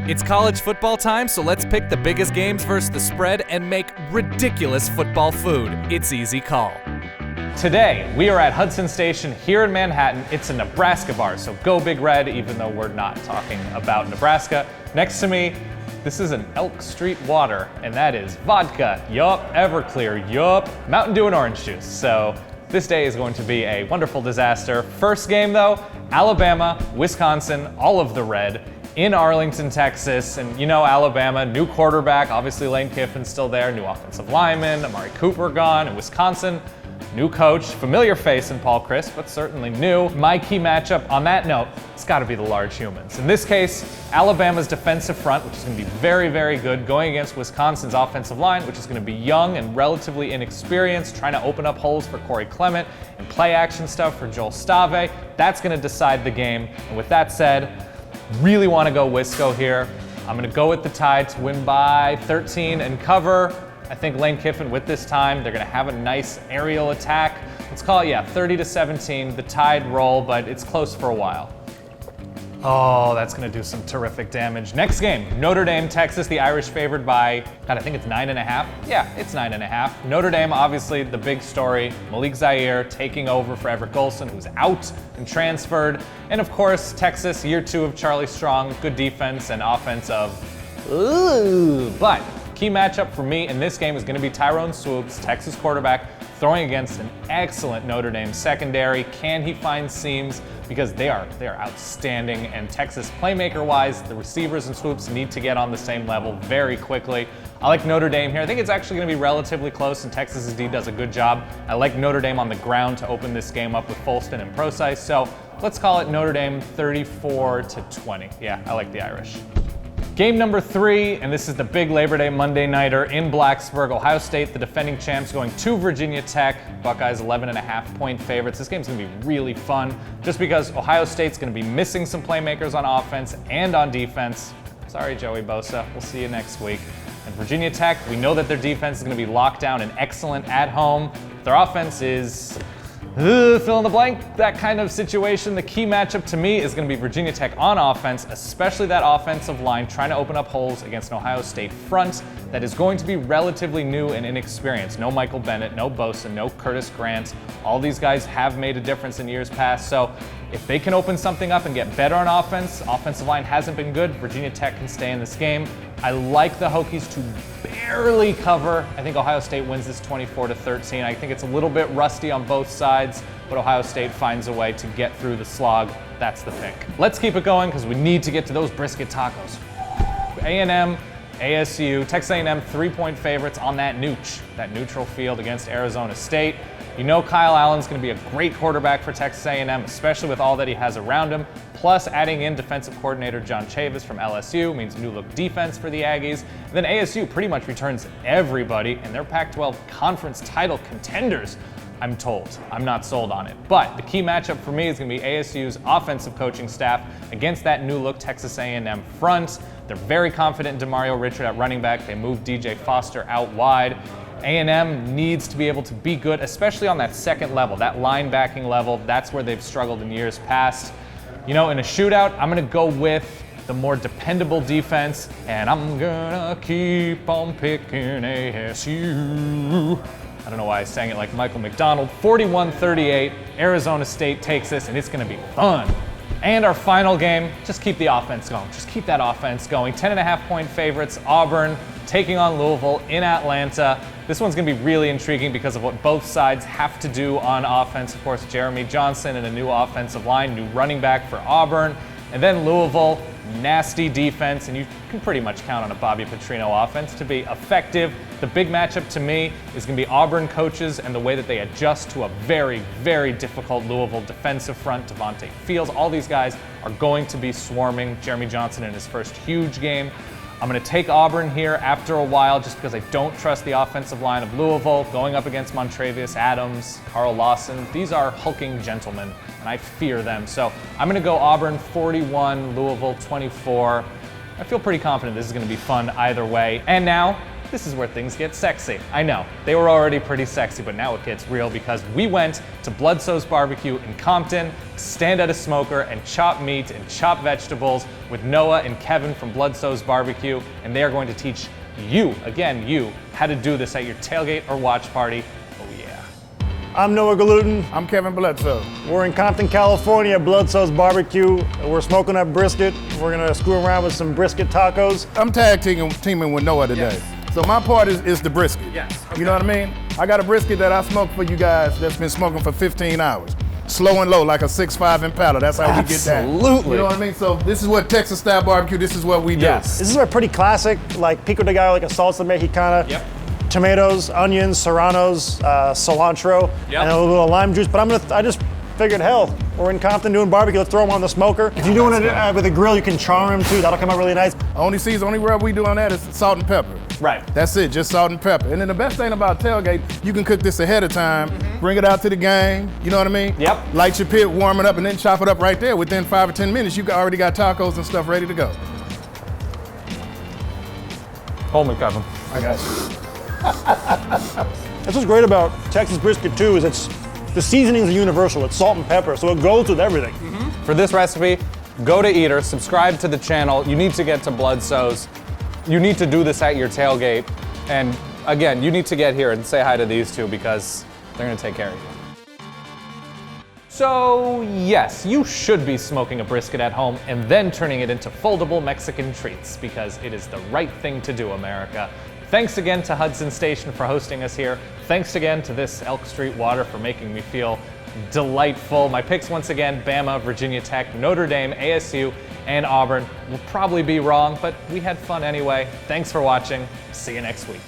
It's college football time, so let's pick the biggest games versus the spread and make ridiculous football food. It's easy call. Today, we are at Hudson Station here in Manhattan. It's a Nebraska bar, so go Big Red, even though we're not talking about Nebraska. Next to me, this is an Elk Street water, and that is vodka, yup, Everclear, yup, Mountain Dew and orange juice. So this day is going to be a wonderful disaster. First game though, Alabama, Wisconsin, all of the red, in Arlington, Texas. And you know Alabama, new quarterback, obviously Lane Kiffin's still there, new offensive lineman, Amari Cooper gone, and Wisconsin, new coach, familiar face in Paul Chryst, but certainly new. My key matchup on that note, it's gotta be the large humans. In this case, Alabama's defensive front, which is gonna be very, very good, going against Wisconsin's offensive line, which is gonna be young and relatively inexperienced, trying to open up holes for Corey Clement and play action stuff for Joel Stave. That's gonna decide the game. And with that said, really wanna go Wisco here. I'm gonna go with the Tide to win by 13 and cover. I think Lane Kiffin with this time, they're gonna have a nice aerial attack. Let's call it, 30-17, the Tide roll, but it's close for a while. Oh, that's gonna do some terrific damage. Next game, Notre Dame, Texas, the Irish favored by, God, I think it's 9.5. Yeah, it's 9.5. Notre Dame, obviously the big story. Malik Zaire taking over for Everett Golson, who's out and transferred. And of course, Texas, year 2 of Charlie Strong, good defense and offense of, but key matchup for me in this game is going to be Tyrone Swoops, Texas quarterback, throwing against an excellent Notre Dame secondary. Can he find seams? Because they are outstanding, and Texas playmaker-wise, the receivers and Swoops need to get on the same level very quickly. I like Notre Dame here. I think it's actually going to be relatively close, and Texas's D does a good job. I like Notre Dame on the ground to open this game up with Folston and Procise, so let's call it Notre Dame 34-20. Yeah, I like the Irish. Game number 3, and this is the big Labor Day Monday nighter in Blacksburg. Ohio State, the defending champs, going to Virginia Tech. Buckeyes 11.5-point favorites. This game's gonna be really fun just because Ohio State's gonna be missing some playmakers on offense and on defense. Sorry, Joey Bosa, we'll see you next week. And Virginia Tech, we know that their defense is gonna be locked down and excellent at home. Their offense is fill in the blank, that kind of situation. The key matchup to me is going to be Virginia Tech on offense, especially that offensive line trying to open up holes against an Ohio State front that is going to be relatively new and inexperienced. No Michael Bennett, no Bosa, no Curtis Grant. All these guys have made a difference in years past, so if they can open something up and get better on offense, offensive line hasn't been good, Virginia Tech can stay in this game. I like the Hokies to barely cover. I think Ohio State wins this 24-13. I think it's a little bit rusty on both sides, but Ohio State finds a way to get through the slog. That's the pick. Let's keep it going because we need to get to those brisket tacos. A&M, ASU, Texas A&M 3-point favorites on that neutral field against Arizona State. You know Kyle Allen's going to be a great quarterback for Texas A&M, especially with all that he has around him. Plus, adding in defensive coordinator John Chavis from LSU means new look defense for the Aggies. And then ASU pretty much returns everybody, and they're Pac-12 conference title contenders, I'm told. I'm not sold on it. But the key matchup for me is going to be ASU's offensive coaching staff against that new look Texas A&M front. They're very confident in DeMario Richard at running back. They moved DJ Foster out wide. A&M needs to be able to be good, especially on that second level, that linebacking level. That's where they've struggled in years past. You know, in a shootout, I'm going to go with the more dependable defense, and I'm going to keep on picking ASU. I don't know why I sang it like Michael McDonald. 41-38, Arizona State takes this, and it's going to be fun. And our final game, just keep the offense going. Just keep that offense going. 10.5-point favorites, Auburn taking on Louisville in Atlanta. This one's going to be really intriguing because of what both sides have to do on offense. Of course, Jeremy Johnson and a new offensive line, new running back for Auburn. And then Louisville, nasty defense, and you can pretty much count on a Bobby Petrino offense to be effective. The big matchup to me is going to be Auburn coaches and the way that they adjust to a very, very difficult Louisville defensive front. Devontae Fields, all these guys are going to be swarming Jeremy Johnson in his first huge game. I'm going to take Auburn here after a while just because I don't trust the offensive line of Louisville going up against Montravius Adams, Carl Lawson. These are hulking gentlemen, and I fear them. So I'm going to go Auburn 41, Louisville 24. I feel pretty confident this is going to be fun either way. And now, this is where things get sexy. I know, they were already pretty sexy, but now it gets real because we went to Bludso's Barbecue in Compton to stand at a smoker and chop meat and chop vegetables with Noah and Kevin from Bludso's Barbecue, and they are going to teach you, again, you, how to do this at your tailgate or watch party. Oh yeah. I'm Noah Galutin. I'm Kevin Bludso. We're in Compton, California, Bludso's Barbecue. We're smoking up brisket. We're gonna screw around with some brisket tacos. I'm tag teaming with Noah today. Yes. So my part is the brisket. Yes, okay. You know what I mean? I got a brisket that I smoked for you guys that's been smoking for 15 hours. Slow and low, like a 6.5 Impala. That's how we get that. Absolutely. You know what I mean? So this is what Texas style barbecue, this is what we do. Yes. This is a pretty classic, like pico de gallo, like a salsa mexicana. Yep. Tomatoes, onions, serranos, cilantro, Yep. and a little lime juice. But I just figured, hell, we're in Compton doing barbecue, let's throw them on the smoker. If you're doing it with a grill, you can char them too. That'll come out really nice. Only rub we do on that is salt and pepper. Right. That's it, just salt and pepper. And then the best thing about tailgate, you can cook this ahead of time, bring it out to the game, you know what I mean? Yep. Light your pit, warm it up, and then chop it up right there. Within 5 or 10 minutes, you already got tacos and stuff ready to go. Hold me, Kevin. I got you. That's what's great about Texas brisket too, is the seasonings are universal. It's salt and pepper, so it goes with everything. For this recipe, go to Eater, subscribe to the channel. You need to get to Bludso's. You need to do this at your tailgate. And again, you need to get here and say hi to these two because they're gonna take care of you. So yes, you should be smoking a brisket at home and then turning it into foldable Mexican treats because it is the right thing to do, America. Thanks again to Hudson Station for hosting us here. Thanks again to this Elk Street water for making me feel delightful. My picks once again, Bama, Virginia Tech, Notre Dame, ASU, and Auburn. We'll probably be wrong, but we had fun anyway. Thanks for watching. See you next week.